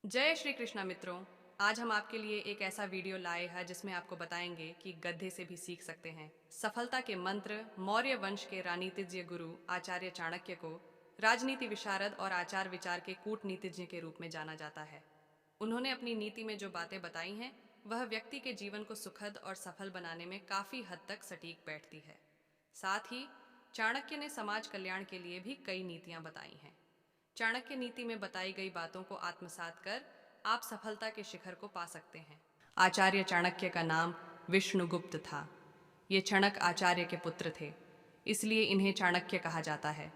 जय श्री कृष्णा मित्रों। आज हम आपके लिए एक ऐसा वीडियो लाए हैं जिसमें आपको बताएंगे कि गधे से भी सीख सकते हैं। सफलता के मंत्र। मौर्य वंश के राजनीतिज्ञ गुरु आचार्य चाणक्य को राजनीति विशारद और आचार विचार के कूटनीतिज्ञ के रूप में जाना जाता है। उन्होंने अपनी नीति में जो बातें बताई हैं वह व्यक्ति के जीवन को सुखद और सफल बनाने में काफी हद तक सटीक बैठती है। साथ ही चाणक्य ने समाज कल्याण के लिए भी कई नीतियां बताई हैं। चाणक्य नीति में बताई गई बातों को आत्मसात कर आप सफलता के शिखर को पा सकते हैं। आचार्य चाणक्य का नाम विष्णुगुप्त था। ये चाणक्य आचार्य के पुत्र थे, इसलिए इन्हें चाणक्य कहा जाता है।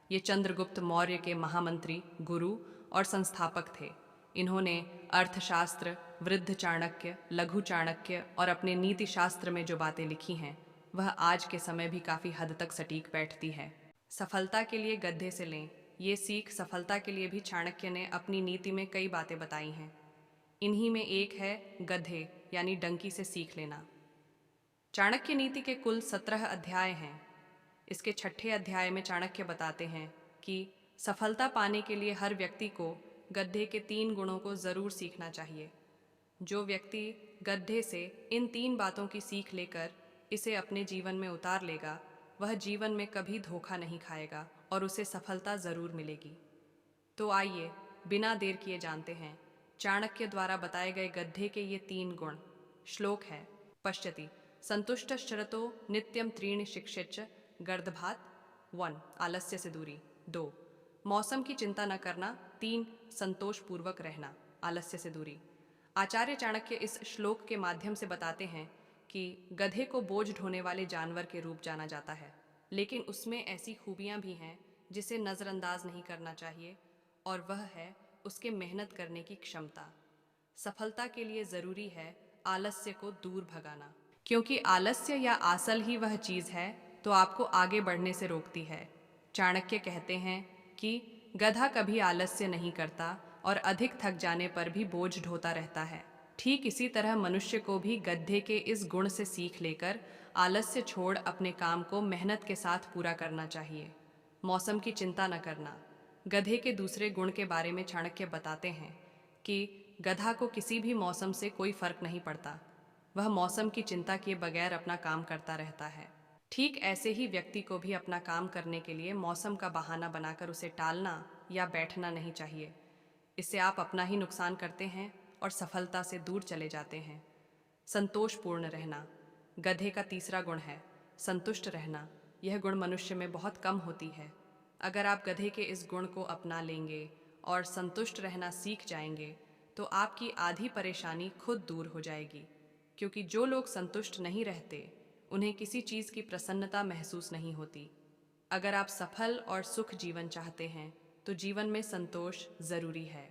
ये चंद्रगुप्त मौर्य के महामंत्री, गुरु और संस्थापक थे। इन्होंने अर्थशास्त्र, वृद्ध चाणक्य, लघु चाणक्य और अपने नीति शास्त्र में जो बातें लिखी हैं वह आज के समय भी काफी हद तक सटीक बैठती है। सफलता के लिए गधे से लें, ये सीख सफलता के लिए भी चाणक्य ने अपनी नीति में कई बातें बताई हैं। इन्हीं में एक है गधे यानी डंकी से सीख लेना। चाणक्य नीति के कुल 17 अध्याय हैं। इसके छठे अध्याय में चाणक्य बताते हैं कि सफलता पाने के लिए हर व्यक्ति को गधे के 3 गुणों को जरूर सीखना चाहिए। जो व्यक्ति गधे से इन 3 बातों की सीख लेकर इसे अपने जीवन में उतार लेगा वह जीवन में कभी धोखा नहीं खाएगा और उसे सफलता जरूर मिलेगी। तो आइए बिना देर किए जानते हैं चाणक्य द्वारा बताए गए गधे के ये 3 गुण। श्लोक है पश्यति संतुष्टश्चरतो नित्यम त्रीणि शिक्षित गर्दभात। 1 आलस्य से दूरी। 2 मौसम की चिंता न करना। 3 संतोष पूर्वक रहना, आलस्य से दूरी। आचार्य चाणक्य इस श्लोक के माध्यम से बताते हैं कि गधे को बोझ ढोने वाले जानवर के रूप जाना जाता है, लेकिन उसमें ऐसी खूबियां भी हैं जिसे नज़रअंदाज नहीं करना चाहिए, और वह है उसके मेहनत करने की क्षमता। सफलता के लिए ज़रूरी है आलस्य को दूर भगाना, क्योंकि आलस्य या आसल ही वह चीज़ है तो आपको आगे बढ़ने से रोकती है। चाणक्य कहते हैं कि गधा कभी आलस्य नहीं करता और अधिक थक जाने पर भी बोझ ढोता रहता है। ठीक इसी तरह मनुष्य को भी गधे के इस गुण से सीख लेकर आलस्य छोड़ अपने काम को मेहनत के साथ पूरा करना चाहिए। मौसम की चिंता न करना। गधे के दूसरे गुण के बारे में चाणक्य बताते हैं कि गधा को किसी भी मौसम से कोई फर्क नहीं पड़ता। वह मौसम की चिंता किए बगैर अपना काम करता रहता है। ठीक ऐसे ही व्यक्ति को भी अपना काम करने के लिए मौसम का बहाना बनाकर उसे टालना या बैठना नहीं चाहिए। इससे आप अपना ही नुकसान करते हैं और सफलता से दूर चले जाते हैं। संतोषपूर्ण रहना गधे का तीसरा गुण है। संतुष्ट रहना, यह गुण मनुष्य में बहुत कम होती है। अगर आप गधे के इस गुण को अपना लेंगे और संतुष्ट रहना सीख जाएंगे तो आपकी आधी परेशानी खुद दूर हो जाएगी, क्योंकि जो लोग संतुष्ट नहीं रहते उन्हें किसी चीज़ की प्रसन्नता महसूस नहीं होती। अगर आप सफल और सुख जीवन चाहते हैं तो जीवन में संतोष ज़रूरी है।